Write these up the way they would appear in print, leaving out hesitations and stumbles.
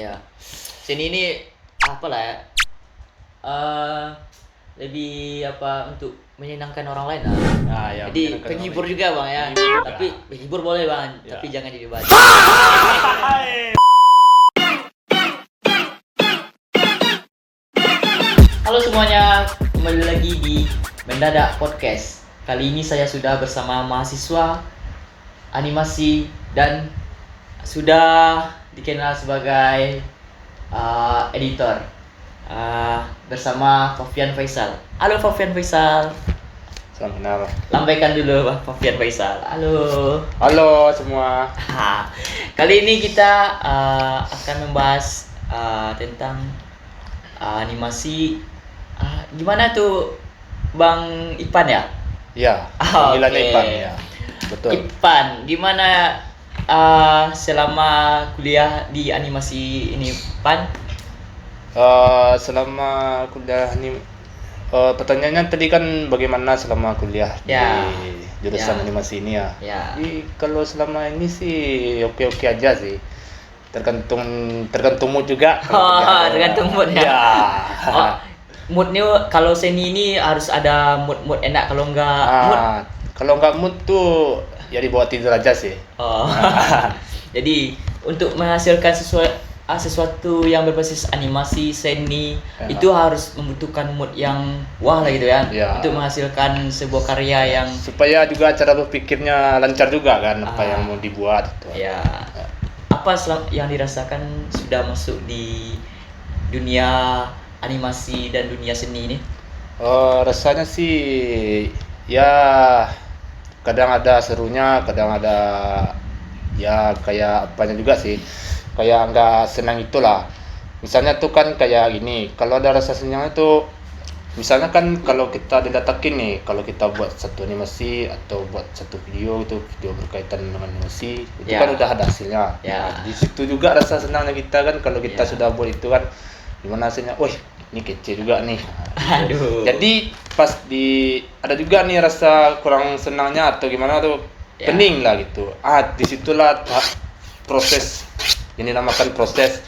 Ya. Seni ini apa lah ya? eh Lebih apa untuk menyenangkan orang lain lah. Nah, ya, Jadi menyenangkan penghibur orang lain. juga bang ya. Penghibur juga. Tapi penghibur boleh bang, Ya. tapi jangan jadi baju. Halo semuanya, kembali lagi di Mendadak Podcast. Kali ini saya sudah bersama mahasiswa animasi dan sudah dikenal sebagai editor bersama Fafian Faisal. Halo Fafian Faisal. Salam kenal. Lambaikan dulu Pak Fafian Faisal. Halo. Halo semua. Kali ini kita akan membahas tentang animasi. Gimana tuh Bang Ipan ya? Ya, panggilannya Oke. Ipan ya. Betul. Ipan, gimana selama kuliah di animasi ini, Pan? Selama kuliah ini pertanyaannya tadi kan bagaimana selama kuliah Ya. di jurusan Ya. animasi ini ya. Ya. Jadi kalau selama ini sih oke-oke aja sih. Tergantung mood juga. Tergantung mood ya. Ya. Oh, moodnya kalau seni ini harus ada mood enak, kalau enggak mood. Kalau nggak mood tuh ya dibawa tidur aja sih. Oh. Jadi untuk menghasilkan sesuatu yang berbasis animasi seni itu harus membutuhkan mood yang wah lah gitu ya. Ya. Untuk menghasilkan sebuah karya yang Supaya juga cara berpikirnya lancar juga kan apa yang mau dibuat itu. ya apa yang dirasakan sudah masuk di dunia animasi dan dunia seni ini? Rasanya sih ya kadang ada serunya, kadang ada ya kayak apanya juga sih, kayak nggak senang itulah. Misalnya tuh kan kayak gini, kalau ada rasa senangnya tuh misalnya kan kalau kita didatakin nih, kalau kita buat satu animasi atau buat satu video berkaitan dengan animasi itu Ya. kan udah ada hasilnya. Ya. Nah, di situ juga rasa senangnya kita kan kalau kita Ya. sudah buat itu kan gimana hasilnya, wih ini kece juga nih. Aduh. Jadi pas ada juga nih rasa kurang senangnya atau gimana tuh, Ya. pening lah gitu. Disitulah proses yang dinamakan proses.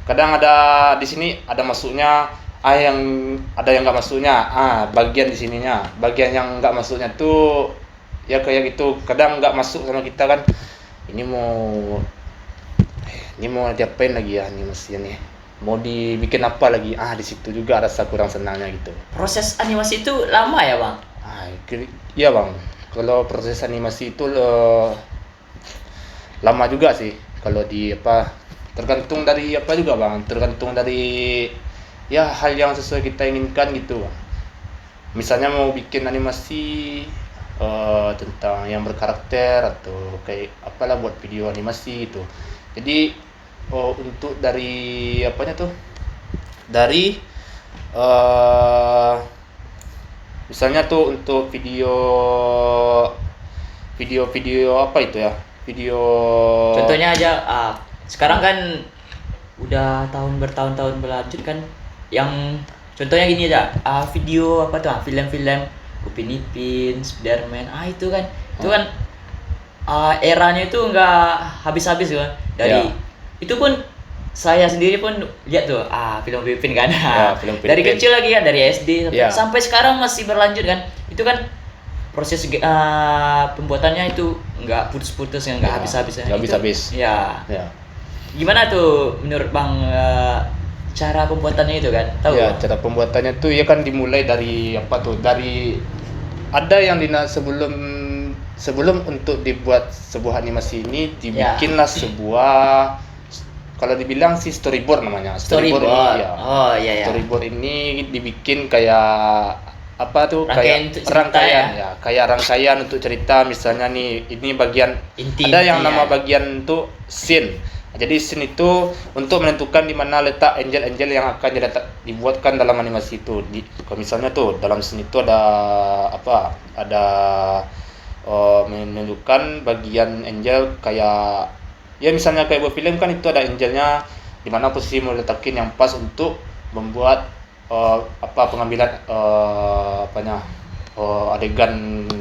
Kadang ada di sini ada masuknya, yang ada yang nggak masuknya. Bagian di sininya, bagian yang nggak masuknya tuh ya kayak gitu. Kadang nggak masuk sama kita kan. Ini mau diapain lagi ya animasinya nih? Mau dibikin apa lagi? Di situ juga rasa kurang senangnya gitu. Proses animasi itu lama ya, Bang? Iya bang, kalau proses animasi itu lama juga sih. Kalau tergantung dari apa juga bang, tergantung dari ya hal yang sesuai kita inginkan gitu bang. Misalnya mau bikin animasi tentang yang berkarakter atau kayak apalah buat video animasi gitu. Jadi untuk dari apanya tuh, dari misalnya tuh untuk video apa itu ya, video Contohnya aja, sekarang kan udah bertahun-tahun berlanjut kan, yang contohnya gini aja, video apa tuh, film-film Upin Ipin, Spiderman, itu kan, eranya itu nggak habis-habis kan, dari itu pun saya sendiri pun lihat tuh, film Upin Ipin kan, Ya, film Upin dari Ipin. kecil lagi kan, dari SD Ya. sampai sekarang masih berlanjut kan, itu kan proses pembuatannya itu nggak putus-putus, nggak Ya, habis-habis nggak Itu- habis-habis. ya. ya. Gimana tuh menurut Bang cara pembuatannya itu kan? Tahu? Ya, cara pembuatannya tuh ya kan dimulai dari apa tuh? Dari ada yang sebelum untuk dibuat sebuah animasi ini dibikinlah sebuah, kalau dibilang sih storyboard namanya. Storyboard. Ini ya. Oh iya ya. Storyboard ini dibikin kayak apa tuh? Rangkaian untuk Kayak cerita rangkaian ya. kayak rangkaian untuk cerita. Misalnya nih, ini bagian Inti. ada yang nama ya. bagian tuh scene. Jadi scene itu untuk menentukan di mana letak angel-angel yang akan dibuatkan dalam animasi itu. Kalau misalnya tuh dalam scene itu ada apa? Ada menentukan bagian angel kayak ya misalnya kayak buat film kan itu ada angelnya di mana posisi mau letakin yang pas untuk membuat pengambilan adegan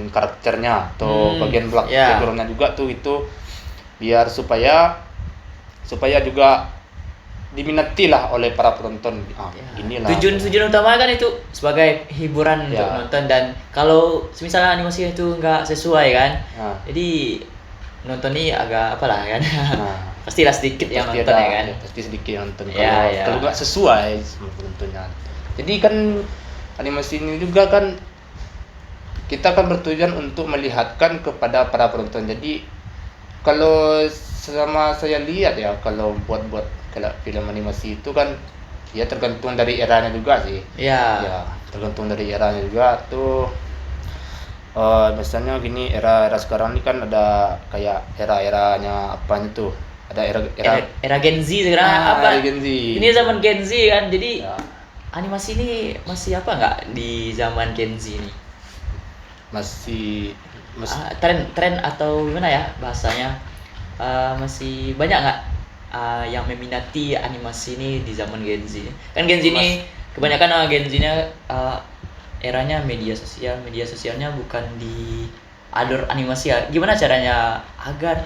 karakternya atau bagian backgroundnya juga tuh itu, biar supaya juga diminati lah oleh para penonton. Ya. Inilah. Tujuan utama kan itu sebagai hiburan untuk Ya. nonton, dan kalau misalnya animasi itu nggak sesuai kan, Nah, jadi nonton ini agak apalah kan. nah, Pastilah sedikit yang pasti nonton ada, ya kan. pasti sedikit yang nonton Ya, kalau ya. kalau nggak sesuai sama penontonnya. Jadi kan animasi ini juga kan kita kan bertujuan untuk melihatkan kepada para penonton. Jadi kalau selama saya lihat ya, kalau buat kalau film animasi itu kan ya tergantung dari eranya juga sih. Ya. Ya, tergantung dari eranya juga tuh. Misalnya gini, era sekarang ini kan ada kayak era-eranya apanya tuh. Ada Era Gen Z sekarang apa? era Gen Z. Ini zaman Gen Z kan, jadi Ya, animasi ini masih apa nggak di zaman Gen Z ini? masih Tren atau gimana ya bahasanya? Masih banyak nggak yang meminati animasi ini di zaman Gen Z? Kan Gen Z ini kebanyakan Gen Z-nya eranya media sosialnya bukan di alur animasi ya. Gimana caranya agar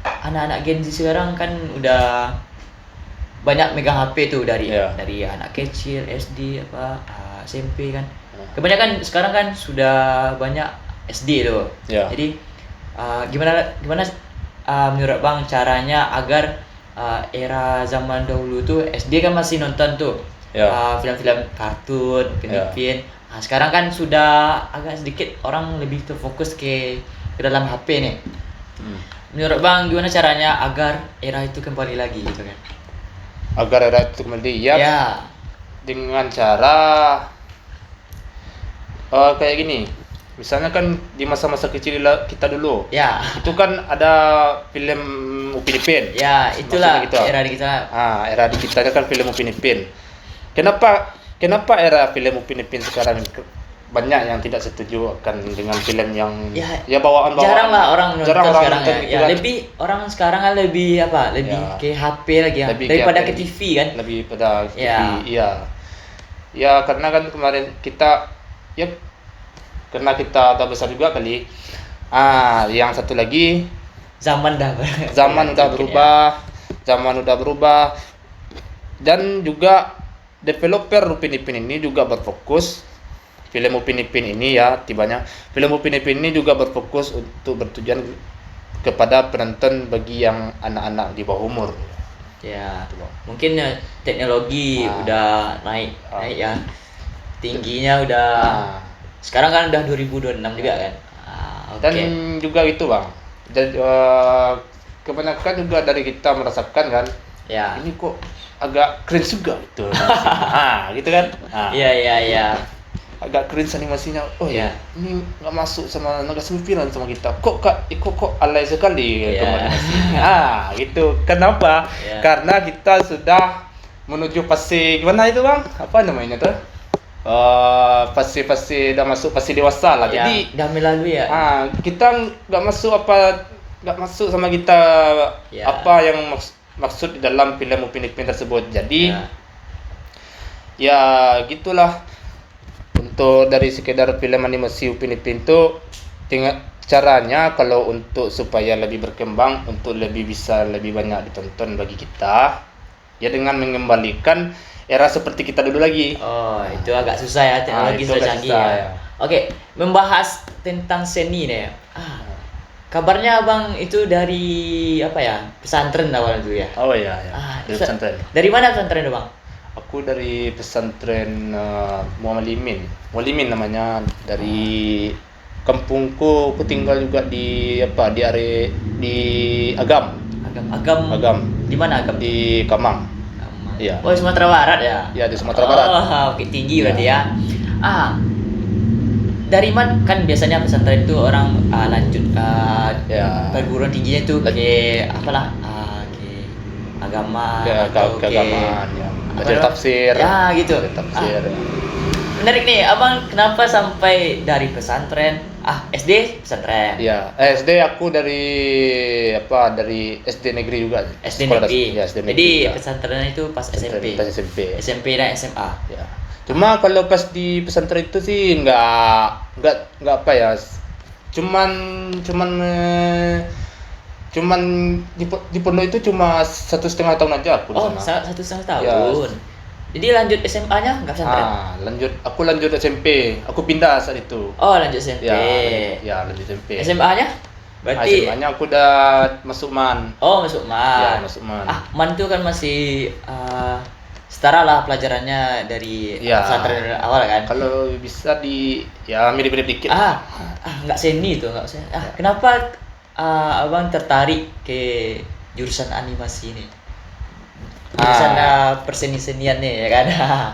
anak-anak Gen Z sekarang kan udah banyak megang HP tuh dari Iya. anak kecil SD SMP kan. Ya. Kebanyakan sekarang kan sudah banyak SD tuh. Ya. Jadi gimana menurut Bang caranya agar era zaman dahulu tuh SD kan masih nonton tuh Ya. film-film kartun, Upin. Nah, sekarang kan sudah agak sedikit orang lebih terfokus ke dalam HP nih. Menurut Bang gimana caranya agar era itu kembali lagi gitu kan? Agar era itu kembali ya, dengan cara kayak gini. Misalnya kan di masa-masa kecil kita dulu, Ya. itu kan ada film Upin Ipin. Ya, itulah Maksudnya gitu. era di kita. Era di kita kan film Upin Ipin. Kenapa era film Upin Ipin sekarang banyak yang tidak setuju akan dengan film yang bawaan-bawaan. Jarang lah orang nonton sekarang nonton ya. gitu Ya, kan. lebih orang sekarang kan lebih Ya. ke HP lagi ya Lebih daripada ke ke TV kan. Lebih pada TV. Ya. Iya. Ya karena kan kemarin karena kita udah besar juga kali. Yang satu lagi Zaman dah zaman udah berubah. Zaman udah berubah. Dan juga developer Upin Ipin ini juga berfokus film Upin Ipin ini ya, tibanya film Upin Ipin ini juga berfokus untuk bertujuan kepada penonton bagi yang anak-anak di bawah umur. Ya. Mungkin teknologi udah naik ya. Tingginya udah sekarang kan udah 2026 juga kan. Dan juga itu Bang. Dan kebanyakan juga dari kita merasakan kan, Ya. ini kok agak keren juga gitu. Gitu kan. Iya. Agak keren animasinya. Oh Ya. ini nggak masuk sama nggak semipiran sama kita. Kok alay sekali Ya. animasinya. Gitu. Kenapa? Ya. Karena kita sudah menuju fase gimana itu Bang? Apa namanya tuh? Fase udah masuk fase dewasa lah. Ya, Jadi udah melalui ya. kita nggak masuk sama kita Ya. apa yang maksud di dalam film Upin Ipin tersebut. Jadi ya gitulah. Untuk dari sekedar film animasi Upin Ipin itu caranya kalau untuk supaya lebih berkembang, untuk bisa lebih banyak ditonton bagi kita, ya dengan mengembalikan era seperti kita dulu lagi. Oh, itu agak susah ya, teknologi itu sudah agak canggih susah, ya. ya. Oke, membahas tentang seni nih ya. Kabarnya Abang itu dari apa ya? Pesantren awalnya dulu ya. Oh iya. Dari pesantren. Dari mana pesantren itu, Bang? Aku dari pesantren Mualimin namanya, dari kampungku. Aku tinggal juga di Agam. Agam. Di mana Agam? Di Kamang. Iya. Oh, Sumatera Barat ya. Ya, di Sumatera Barat. Oke, tinggi berarti ya. Dari mana kan biasanya pesantren itu orang lanjut perguruan tingginya itu ke apalah ke agama atau ke keagamaan ya. Belajar tafsir. Ya, gitu. Belajar tafsir. Menarik nih, Abang kenapa sampai dari pesantren? SD pesantren. Iya, SD aku dari SD negeri juga. SD Sekolah negeri. Ya, SD negeri. Jadi juga. pesantren itu pas SMP. Pas SMP. SMP dan SMA. Ya. Cuma kalau pas di pesantren itu sih nggak apa ya. Cuman Cuman di pondok itu cuma 1,5 tahun aja aku di Oh, sana. 1,5 Ya. tahun. Jadi lanjut SMA-nya nggak pesantren? Aku lanjut SMP. Aku pindah saat itu. Oh, lanjut SMP. Lanjut SMP. SMA-nya? Berarti SMA-nya aku udah masuk MAN. oh, masuk Ya, MAN. masuk MAN. MAN itu kan masih setara lah pelajarannya dari Ya. pesantren awal kan. Kalau bisa mirip-mirip dikit. Nggak seni itu, nggak usah. Kenapa abang tertarik ke jurusan animasi ini? Jurusan perseni-senian nih, ya kan?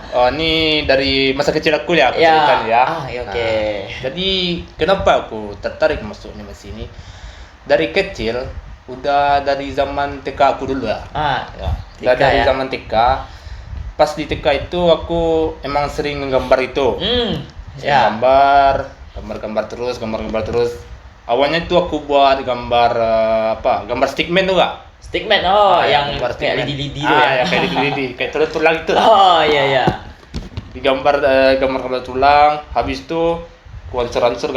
Oh, ini dari masa kecil aku ya, aku Ya. ceritain ya. Ya, oke. Jadi kenapa aku tertarik masuk animasi ini? Dari kecil, udah dari zaman TK aku dulu ya. TK Dari ya. zaman TK. Pas di TK itu aku emang sering nggambar itu. Ya. Gambar terus. Awalnya itu aku buat gambar gambar stickman tuh gak? Stickman, yang gambar kayak stickman. lidi-lidi itu ya. Ya kayak lidi-lidi, kayak tulang itu. Oh, iya. Digambar gambar tulang, habis itu ku angsur-angsur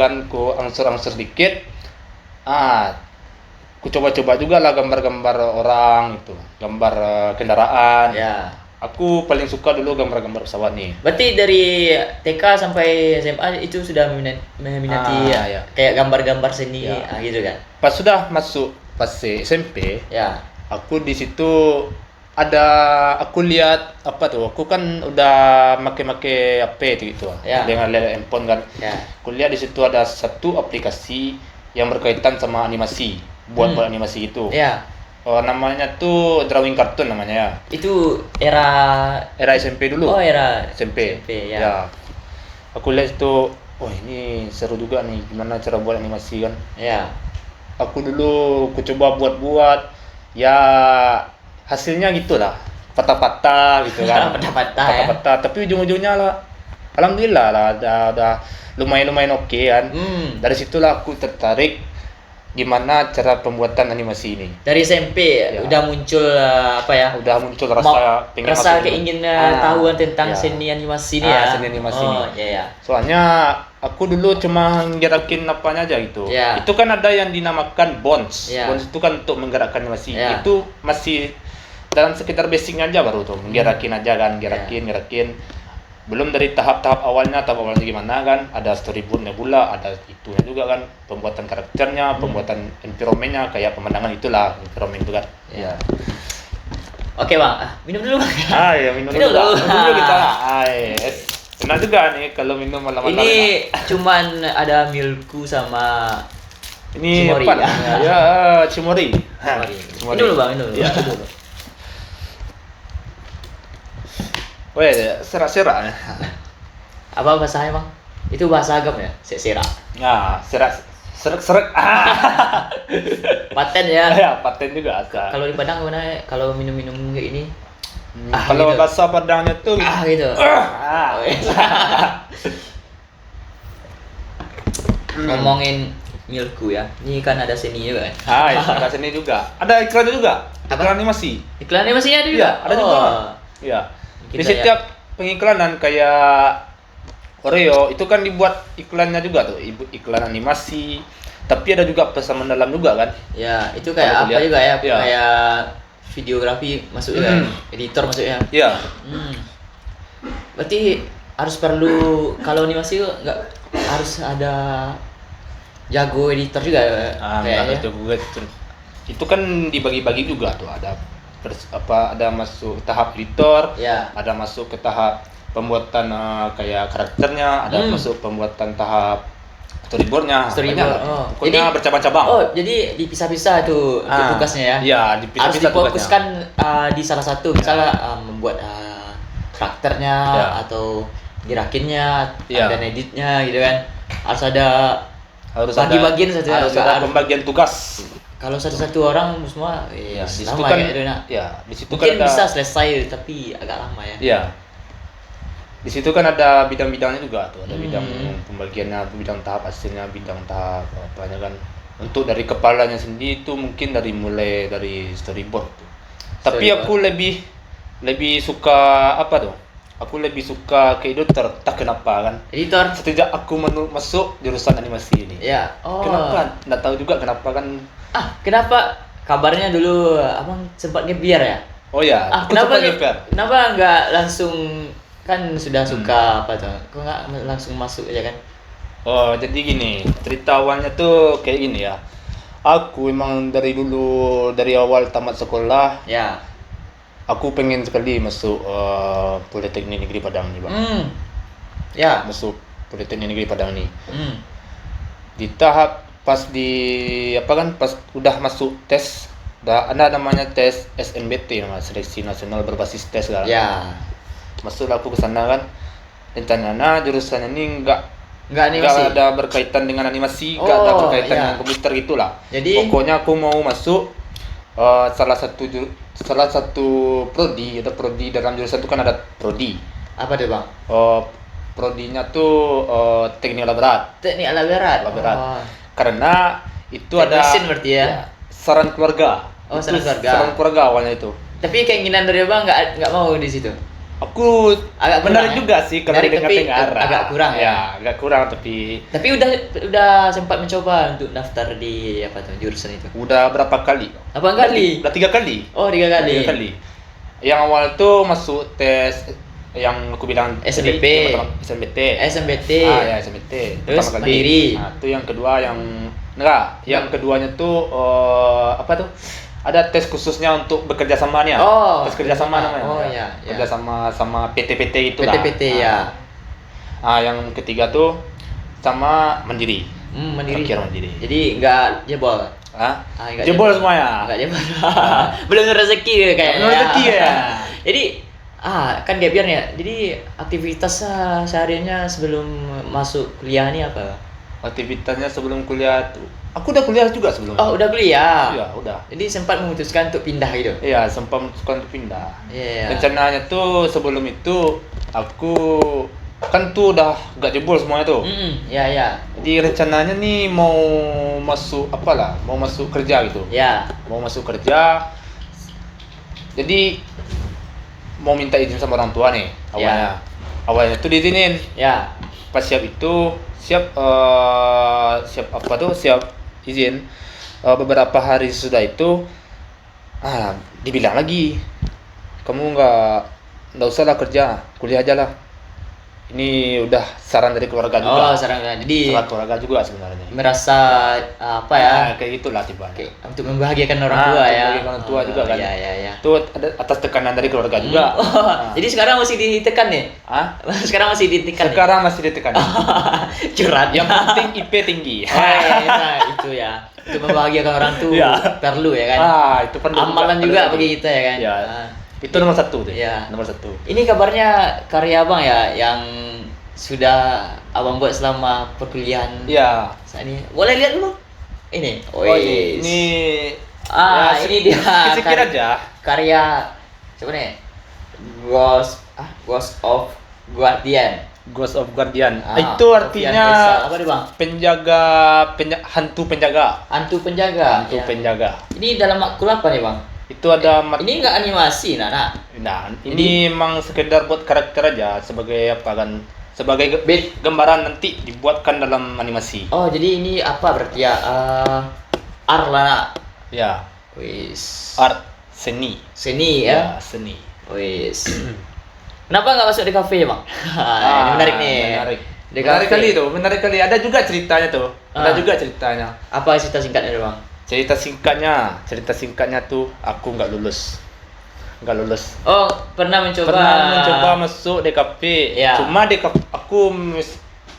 dikit. Ku coba-coba juga lah gambar-gambar orang itu, gambar kendaraan. Ya. Aku paling suka dulu gambar-gambar pesawat nih. Berarti dari TK sampai SMA itu sudah meminati Ya. kayak gambar-gambar seni Ya. gitu kan? Pas sudah masuk pas SMP, Ya. aku di situ aku lihat aku kan udah make HP gitu Ya. dengan handphone kan. Ya. Aku lihat di situ ada satu aplikasi yang berkaitan sama animasi, buat animasi itu. Ya. Namanya tuh drawing cartoon namanya ya. Itu era SMP dulu. era SMP. ya. Ya. Aku lihat itu, ini seru juga nih gimana cara buat animasi kan. Ya. Aku dulu coba buat ya hasilnya gitulah, patah-patah gitu kan. Patah-patah, tapi ujung-ujungnya lah alhamdulillah lah ada lumayan oke kan. Dari situlah aku tertarik gimana cara pembuatan animasi ini. Dari SMP Ya. udah muncul Udah muncul rasa pengen rasa masuk dulu. keinginan tahuan tentang Ya. seni animasi ini ya. Seni animasi ini. Iya. Soalnya aku dulu cuma gerakin apanya aja gitu. Ya. Itu kan ada yang dinamakan bones. Ya. Bones itu kan untuk menggerakkan animasi. Ya. Itu masih dalam sekitar basicnya aja baru tuh menggerakin aja kan, gerakin. Belum dari tahap awalnya gimana kan, ada storyboardnya pula, ada itunya juga kan, pembuatan karakternya, pembuatan environmentnya, kayak pemandangan itulah environment itu kan. Ya. Oke bang, minum dulu bang. Ya minum Minum dulu. dulu. Minum dulu kita. Yes. Enak juga nih kalau minum malam-malam. Ini cuman ada milku sama Ini Cimori. apa namanya? Ya, Cimori. Minum dulu bang, minum dulu. Ya, dulu. Weh, serak-serak. Apa bahasanya bang? Itu bahasa agam ya? Serak. Nah, serak. Paten ya. Ya, paten juga asal. Kalau di Padang gimana? Kalau minum-minum kayak ini? Kalau gitu. bahasa Padangnya tuh Gitu. Ngomongin milku ya. Ini kan ada seni juga kan? Ada seni juga. Ada iklannya juga. Iklan animasi. Iklan animasinya ada juga? Iya, ada juga. Iya. Di Kita setiap pengiklanan kayak Oreo itu kan dibuat iklannya juga tuh, iklan animasi. Tapi ada juga pesan mendalam juga kan? Ya, itu kayak Kalau apa lihat, juga ya? ya. Kayak videografi masuk juga, editor masuknya. Iya. Berarti harus perlu kalau animasi nggak harus ada jago editor juga kayaknya. Itu kan dibagi-bagi juga tuh, ada ada masuk tahap editor, Ya. ada masuk ke tahap pembuatan kayak karakternya, ada masuk pembuatan tahap storyboardnya. Storyboard, Banyak. Pokoknya bercabang-cabang. Jadi dipisah-pisah tuh tugasnya ya. Iya, Harus dipisah-pisah difokuskan di salah satu, misalnya membuat karakternya Ya. atau gerakinnya, Ya. dan editnya gitu kan. Harus ada harus bagi-bagian satu ya, harus nggak ada harus- pembagian tugas. Kalau satu-satu orang semua Ya, di situ sama kan ya, itu, nak. di situ Mungkin kan ada, bisa selesai tapi agak lama ya. Iya. Di situ kan ada bidang-bidangnya juga tuh, ada bidang Hmm. pembagiannya, bidang tahap hasilnya, bidang tahap apanya kan. Untuk dari kepalanya sendiri itu mungkin mulai dari storyboard tuh. Tapi Storyboard. aku lebih suka apa tuh? Aku lebih suka ke editor, tak kenapa kan. Editor. Sejak aku masuk jurusan animasi ini. Ya. Oh. Kenapa? Nggak tahu juga kenapa kan. Kenapa kabarnya dulu abang sempat ngebiar ya? Oh ya, aku Kenapa sempat GPR. kenapa nggak langsung kan sudah suka apa tuh? Kok nggak langsung masuk aja kan? Oh, jadi gini, cerita awalnya tuh kayak gini ya. Aku emang dari dulu, dari awal tamat sekolah, Ya. aku pengen sekali masuk Politeknik Negeri Padang nih, Bang. Ya. Masuk Politeknik Negeri Padang nih. Hmm. Di tahap pas pas udah masuk tes, udah ada namanya tes SNBT, nama Seleksi Nasional Berbasis Tes kan. Ya. Masuklah aku ke sana kan. Rencananya jurusan ini Nggak animasi. nggak ada berkaitan dengan animasi, nggak ada Oh, berkaitan iya. dengan komputer gitulah. Jadi- pokoknya aku mau masuk salah satu prodi. Ada prodi dalam jurusan itu kan ada prodi. Apa tuh bang? Prodinya tuh teknik alat berat. Teknik alat berat. Alat berat. Oh. Karena itu Teknik ada mesin berarti ya? saran keluarga. Oh, Itu saran keluarga. Saran keluarga awalnya itu. Tapi keinginan dari abang nggak mau di situ. Aku Agak kurang, menarik ya? juga sih kalau Menarik, tapi dengar-dengar. agak kurang ya? Ya, agak kurang tapi Tapi udah sempat mencoba untuk daftar di apa tuh jurusan itu. udah berapa kali? Apa kali? Udah 3 kali. Oh 3 kali. 3 kali. Yang awal tuh masuk tes yang aku bilang SNBP. tadi, yang pertama SNBT. SMBT. Ya SNBT. Terus Pertama kali. mandiri. Nah, itu yang kedua yang keduanya tuh apa tuh? Ada tes khususnya untuk bekerja samanya. Oh, Tes kerja sama namanya. oh, ya. ya. Kerja sama PT-PT itu lah. PT-PT ya. Yang ketiga tuh sama mandiri. Mandiri. Terakhir mandiri. Jadi nggak jebol. Nggak Jebol semuanya. Nggak jebol. Belum rezeki kayaknya. Belum rezeki ya. Jadi kan gap year ya. Jadi aktivitas sehariannya sebelum masuk kuliah ini apa? Aktivitasnya sebelum kuliah tuh. Aku udah kuliah juga sebelumnya. Oh, udah kuliah. Iya, udah. Jadi sempat memutuskan untuk pindah gitu. Iya, sempat memutuskan untuk pindah. Iya. Rencananya tuh sebelum itu aku kan tuh udah gak jebol semuanya tuh. Ya. Jadi rencananya nih mau masuk mau masuk kerja gitu. Ya. Mau masuk kerja. Jadi mau minta izin sama orang tua nih awalnya. Awalnya tuh diizinin. Ya. Pas siap izin. Beberapa hari sudah itu dibilang lagi, kamu nggak usah lah kerja, kuliah aja lah. Ini udah saran dari keluarga juga. Oh, saran. Jadi Saran keluarga juga sebenarnya. merasa apa ya? Kayak gitulah tiba. Untuk membahagiakan orang tua ya. Membahagiakan orang tua juga kan. Iya. Itu ada atas tekanan dari keluarga juga. Jadi sekarang masih ditekan nih? Sekarang masih ditekan nih? Sekarang masih ditekan. Curhat. Yang penting IP tinggi. Itu ya. Untuk membahagiakan orang tua Iya. perlu ya kan? Itu perlu. Amalan juga bagi kita ya kan? Iya. Itu nomor 1 tuh. Iya. Nomor 1. Ini kabarnya karya abang ya yang sudah abang buat selama perkuliahan Iya. saat ini. Boleh lihat dulu? Ini. Ini ini dia. Sikit aja. Karya siapa nih? Ghost of Guardian. Ghost of Guardian. Itu Sofian artinya Faisal. Apa nih bang? hantu penjaga. Hantu penjaga. Hantu Ya. penjaga. Ini dalam makul apa nih bang? Itu ada Ini nggak animasi, Nana. Nah, ini emang sekedar buat karakter aja sebagai sebagai gambaran nanti dibuatkan dalam animasi. Oh, jadi ini apa berarti ya? Art lah, Nak. Ya, Wis. art seni. Seni ya. Seni. Wis. Kenapa nggak masuk di kafe ya bang? Ini menarik nih. Menarik. Di Menarik kafe. kali itu, menarik kali. Ada juga ceritanya tuh. Ada juga ceritanya. Apa cerita singkatnya bang? Cerita singkatnya tuh aku nggak lulus. Oh, pernah mencoba. Pernah mencoba masuk DKP. Ya. Cuma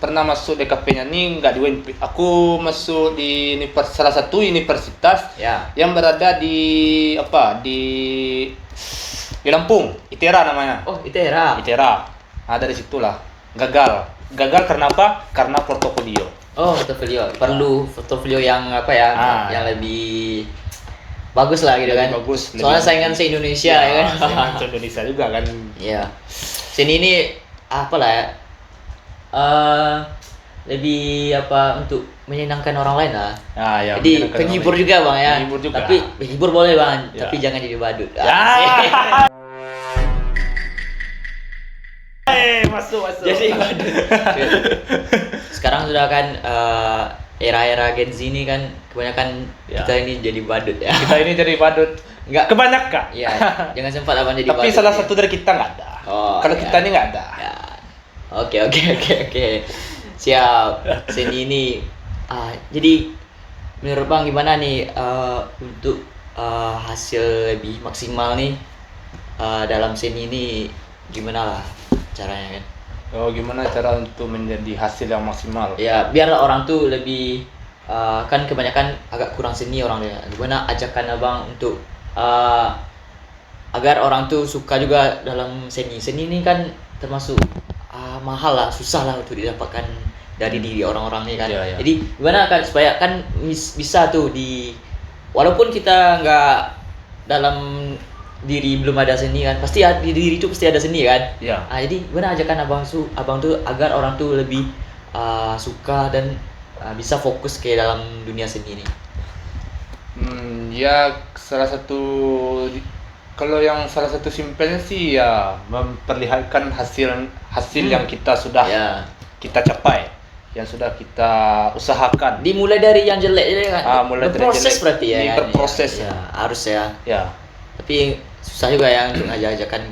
pernah masuk DKP-nya nih nggak di UNP. Aku masuk di salah satu universitas Ya. yang berada di Lampung, ITERA namanya. Oh, ITERA. ITERA. Dari situlah gagal. Gagal karena apa? Karena portofolio. Oh, portofolio. Perlu portofolio yang apa ya? Yang lebih bagus lah gitu kan. Bagus. Soalnya saingan se-Indonesia ya kan. Saingan se-Indonesia juga kan. Iya. Seni ini apa lah ya? Lebih untuk menyenangkan orang lain lah. Ya, Jadi penghibur juga bang ya. Penghibur juga. Tapi penghibur boleh bang, Ya. tapi jangan jadi badut. Ya. masuk. Jadi badut. Sekarang sudah kan era-era Gen Z ini kan kebanyakan Ya. kita ini jadi badut ya. Kita ini jadi badut. Enggak. Kebanyakan. Ya, jangan sempat abang jadi Tapi badut. salah ya. satu dari kita nggak ada. Oh, Kalau ya. kita ini nggak ada. Ya. Oke. Siap. Seni ini jadi menurut Bang gimana nih untuk hasil lebih maksimal nih dalam seni ini gimana lah caranya kan? Oh, gimana cara untuk menjadi hasil yang maksimal? Ya biar orang tuh lebih kan kebanyakan agak kurang seni orang dia. Gimana ajakan abang untuk agar orang tuh suka juga dalam seni. Seni ini kan termasuk mahal lah, susah lah untuk didapatkan dari diri orang-orang nih kan. Iya. Jadi gimana kan supaya kan bisa tuh walaupun kita nggak dalam diri belum ada seni kan, pasti di diri itu pasti ada seni kan. Ya. Jadi gimana ajakan abang tuh agar orang tuh lebih suka dan bisa fokus ke dalam dunia seni ini. Ya salah satu simpelnya sih ya memperlihatkan hasil yang kita sudah Ya. kita capai, yang sudah kita usahakan. Dimulai dari yang jelek kan. Mulai dari berproses jelek. berarti ya. Ini kan? berproses. Ya, harus ya. Ya. Tapi susah juga ya untuk ajakan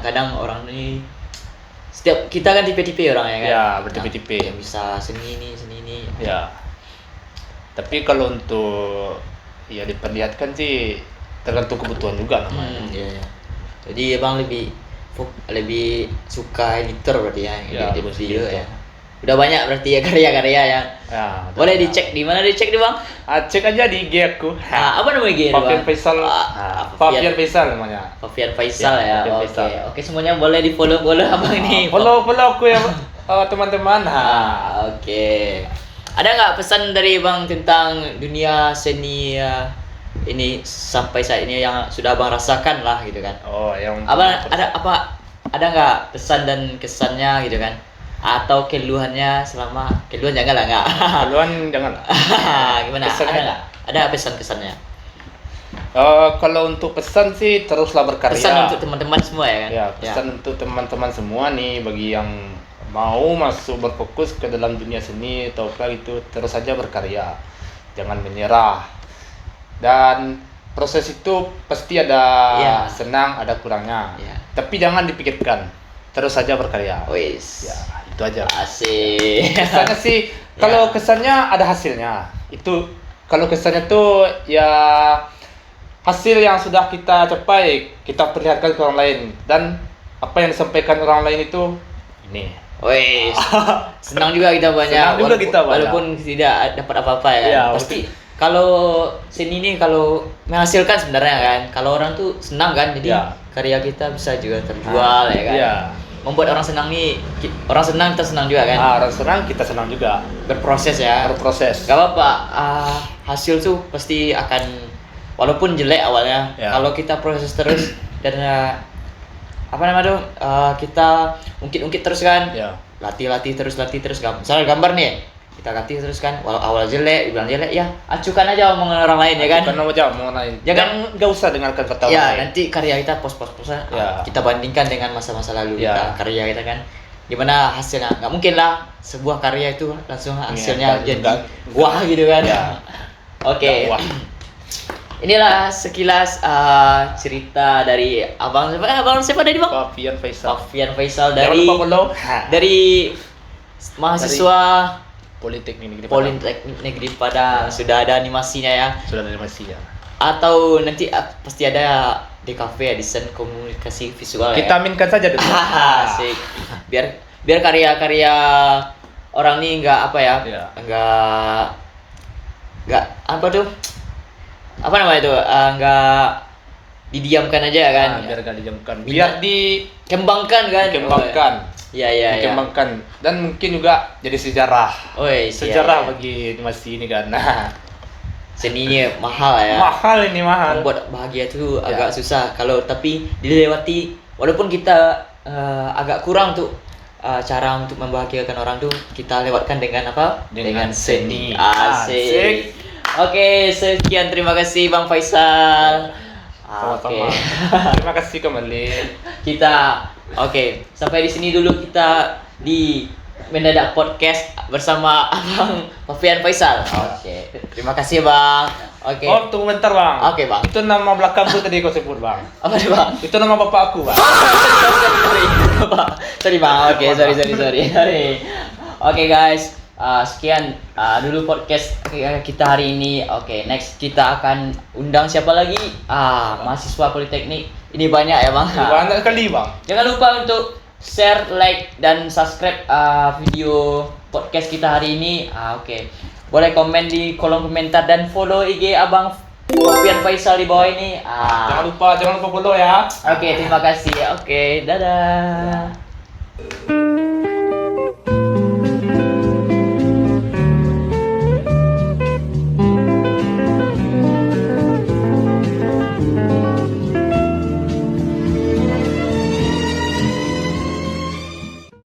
kadang orang ini setiap kita kan tipe-tipe orang ya kan. Ya, bertipe-tipe. Yang bisa seni ini. Ya. Tapi kalau untuk ya diperlihatkan sih tergantung kebutuhan juga namanya. Iya. Jadi abang lebih suka editor berarti ya, Ya, edit video editor. ya. Udah banyak berarti ya karya-karya yang Ya, boleh dicek di mana dicek di bang? cek aja di IG aku. Apa namanya IG Fafian bang? Faisal. Fafian Faisal namanya. Fafian Faisal ya. Fafian Oke. Faisal. Oke semuanya boleh di follow abang ini. Follow aku ya teman-teman. Oke. Ada nggak pesan dari bang tentang dunia seni ini sampai saat ini yang sudah abang rasakan lah gitu kan? Oh, yang Abang ada nggak pesan dan kesannya gitu kan? Atau keluhannya keluhan jangan lah nggak? Keluhan jangan. Gimana? Kesannya Ada nggak? Ada pesan kesannya? Kalau untuk pesan sih teruslah berkarya. Pesan untuk teman-teman semua ya kan? Ya, pesan untuk teman-teman semua nih bagi yang mau masuk berfokus ke dalam dunia seni atau apa itu, terus saja berkarya. Jangan menyerah. Dan proses itu pasti ada Ya. senang, ada kurangnya. Ya. Tapi jangan dipikirkan. Terus saja berkarya. Wis. Ya, itu aja. Asik. Kesannya sih kalau kesannya ada hasilnya. Itu kalau kesannya tuh ya hasil yang sudah kita capai, kita perlihatkan ke orang lain, dan apa yang disampaikan orang lain itu ini. Wih, senang juga kita banyak. Senang juga kita banyak. Walaupun tidak dapat apa-apa ya kan. Iya, Pasti kalau seni ini kalau menghasilkan sebenarnya kan. Kalau orang tuh senang kan, jadi Iya. karya kita bisa juga terjual ya kan. Iya. Membuat orang senang nih, orang senang kita senang juga kan. Orang senang, kita senang juga. Berproses ya. Berproses. Gak apa-apa. Hasil tuh pasti akan walaupun jelek awalnya. Ya. Kalau kita proses terus dan apa namanya tuh kita ungkit terus kan. Ya. latih terus misalnya gambar nih kita latih terus kan awal jelek dibilang jelek ya acukan aja omongan orang lain ya kan Karena aja mau lain. Jangan- Nggak usah dengarkan kata orang ya lain. nanti karya kita pos Ya. kita bandingkan dengan masa-masa lalu Ya. kita karya kita kan gimana hasilnya nggak mungkin lah sebuah karya itu langsung hasilnya Iya, jadi nggak- wah gitu kan Ya. Oke Wah. inilah sekilas cerita dari abang siapa tadi bang Fafian Faisal. Fafian Faisal Jangan dari lupa follow. dari mahasiswa Politeknik Negeri Padang. Politeknik Negeri Padang sudah ada animasinya ya Sudah dari masih ya. atau nanti pasti ada DKV ya desain komunikasi visual Kita ya aminkan saja dulu. asik biar karya-karya orang nih nggak apa ya Iya. nggak apa tuh apa namanya itu nggak didiamkan aja ya kan Biar gak dijamkan. Biar dikembangkan kan dikembangkan. Iya. Dikembangkan. Dan mungkin juga jadi sejarah. Oi, Sejarah bagi animasi ini kan. Nah, seninya mahal ya. mahal ini mahal. Membuat bahagia itu Ya. agak susah kalau tapi dilewati walaupun kita agak kurang tuh cara untuk membahagiakan orang tuh kita lewatkan dengan apa? Dengan seni. Asik. Oke, sekian terima kasih Bang Faisal. Sama-sama. Oke. Terima kasih kembali. Kita sampai di sini dulu kita di Mendadak Podcast bersama Abang Novian Faisal. Oke. Terima kasih Bang. Oke. Oh, tunggu bentar bang. Oke, Bang. Itu nama belakangku tadi kau sebut bang. Apa nih Bang? Itu nama bapak aku bang. Sorry. Sorry Bang. Oke, sorry. Oke guys, sekian dulu podcast kita hari ini. Oke, next kita akan undang siapa lagi? Mahasiswa Politeknik. Ini banyak ya Bang. Banyak sekali bang. Jangan lupa untuk share, like, dan subscribe video podcast kita hari ini. Oke. Boleh komen di kolom komentar dan follow IG Abang Novian Faisal di bawah ini. Jangan lupa follow ya. Oke, terima kasih. Oke, dadah.